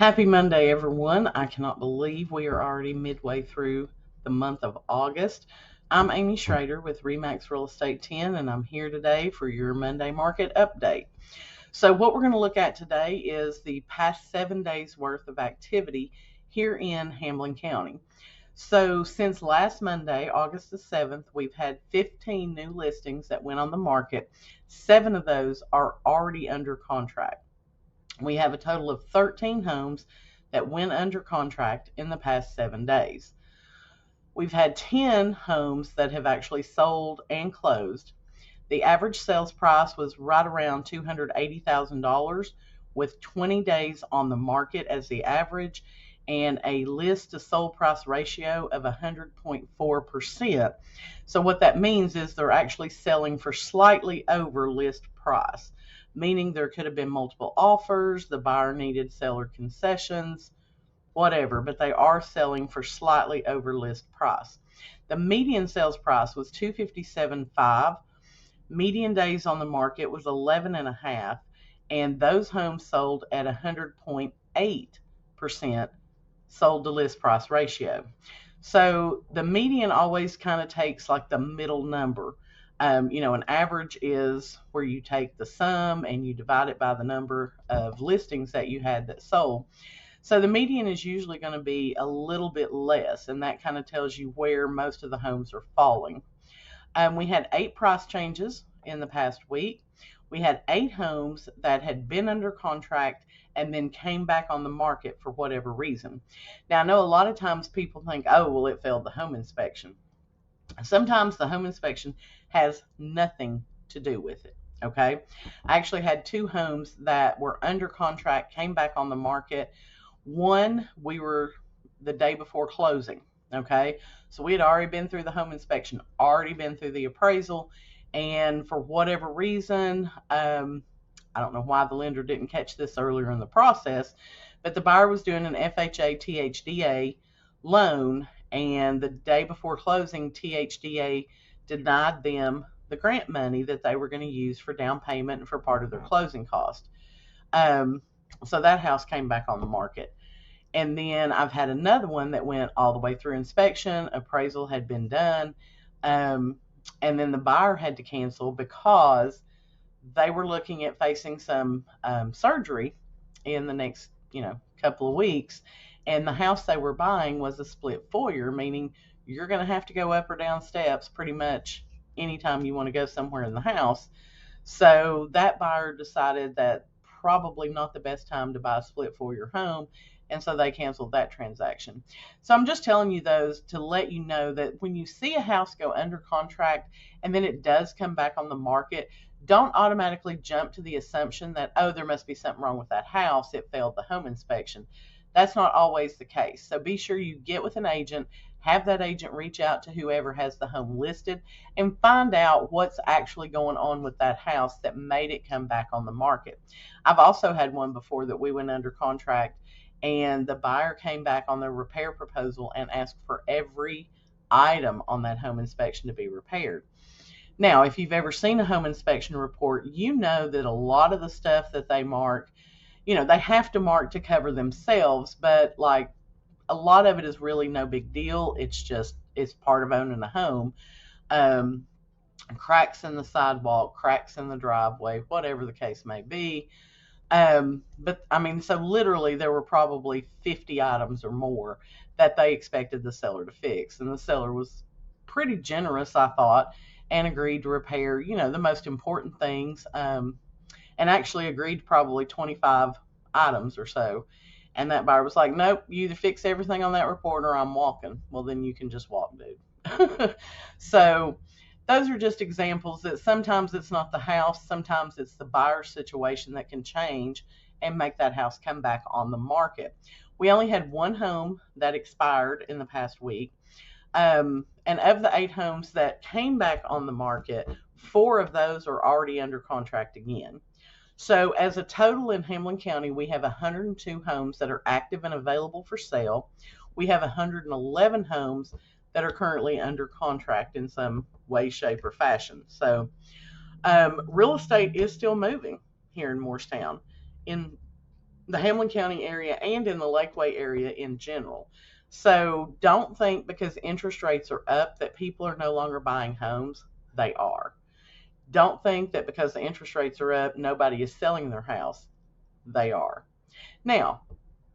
Happy Monday, everyone. I cannot believe we are already midway through the month of August. I'm Amy Schrader with Remax Real Estate 10, and I'm here today for your Monday market update. So, what we're going to look at today is the past 7 days worth of activity here in Hamlin County. So, since last Monday, August the 7th, we've had 15 new listings that went on the market. 7 of those are already under contract. We have a total of 13 homes that went under contract in the past 7 days. We've had 10 homes that have actually sold and closed. The average sales price was right around $280,000 with 20 days on the market as the average and a list to sold price ratio of 100.4%. So what that means is they're actually selling for slightly over list price, meaning there could have been multiple offers, the buyer needed seller concessions, whatever, but they are selling for slightly over list price. The median sales price was $257,500. Median days on the market was 11 and a half, and those homes sold at 100.8% sold to list price ratio. So the median always kind of takes like the middle number. An average is where you take the sum and you divide it by the number of listings that you had that sold. So the median is usually going to be a little bit less, and that kind of tells you where most of the homes are falling. We had 8 price changes in the past week. We had 8 homes that had been under contract and then came back on the market for whatever reason. Now, I know a lot of times people think, oh, well, it failed the home inspection. Sometimes the home inspection has nothing to do with it. Okay. I actually had 2 homes that were under contract, came back on the market. One, we were the day before closing. Okay. So we had already been through the home inspection, already been through the appraisal. And for whatever reason, I don't know why the lender didn't catch this earlier in the process, but the buyer was doing an FHA THDA loan, and the day before closing, THDA denied them the grant money that they were going to use for down payment and for part of their closing cost. So that house came back on the market. And then I've had another one that went all the way through inspection, appraisal had been done, and then the buyer had to cancel because they were looking at facing some surgery in the next, couple of weeks. And the house they were buying was a split foyer, meaning you're going to have to go up or down steps pretty much anytime you want to go somewhere in the house. So that buyer decided that probably not the best time to buy a split foyer home. And so they canceled that transaction. So I'm just telling you those to let you know that when you see a house go under contract and then it does come back on the market, don't automatically jump to the assumption that, oh, there must be something wrong with that house. It failed the home inspection. That's not always the case. So be sure you get with an agent, have that agent reach out to whoever has the home listed, and find out what's actually going on with that house that made it come back on the market. I've also had one before that we went under contract, and the buyer came back on their repair proposal and asked for every item on that home inspection to be repaired. Now, if you've ever seen a home inspection report, you know that a lot of the stuff that they mark, they have to mark to cover themselves, but like a lot of it is really no big deal. It's part of owning a home. Um, Cracks in the sidewalk, cracks in the driveway, whatever the case may be. But I mean, so literally there were probably 50 items or more that they expected the seller to fix. And the seller was pretty generous, I thought, and agreed to repair, the most important things, and actually agreed to probably 25 items or so. And that buyer was like, nope, you either fix everything on that report or I'm walking. Well, then you can just walk, dude. So those are just examples that sometimes it's not the house, sometimes it's the buyer situation that can change and make that house come back on the market. We only had 1 home that expired in the past week. And of the 8 homes that came back on the market, 4 of those are already under contract again. So as a total in Hamlin County, we have 102 homes that are active and available for sale. We have 111 homes that are currently under contract in some way, shape, or fashion. So real estate is still moving here in Morristown. In the Hamlin County area and in the Lakeway area in general. So don't think because interest rates are up that people are no longer buying homes. They are. Don't think that because the interest rates are up, nobody is selling their house. They are. Now,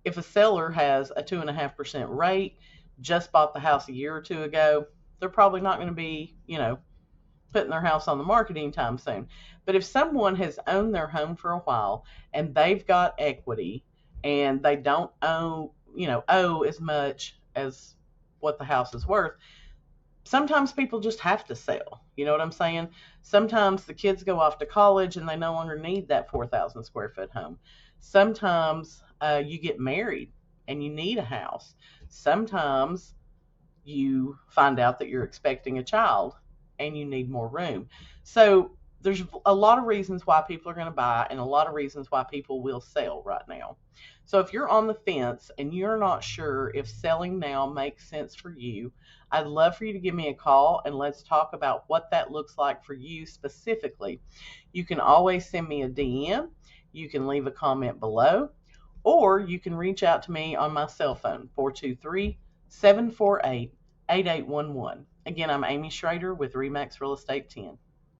if a seller has a 2.5% rate, just bought the house a year or two ago, they're probably not going to be, putting their house on the market anytime soon. But if someone has owned their home for a while and they've got equity and they don't owe as much as what the house is worth, sometimes people just have to sell. You know what I'm saying? Sometimes the kids go off to college and they no longer need that 4,000 square foot home. Sometimes you get married and you need a house. Sometimes you find out that you're expecting a child and you need more room. So there's a lot of reasons why people are going to buy and a lot of reasons why people will sell right now. So if you're on the fence and you're not sure if selling now makes sense for you, I'd love for you to give me a call and let's talk about what that looks like for you specifically. You can always send me a DM. You can leave a comment below, or you can reach out to me on my cell phone, 423-748-8811. Again, I'm Amy Schrader with REMAX Real Estate 10.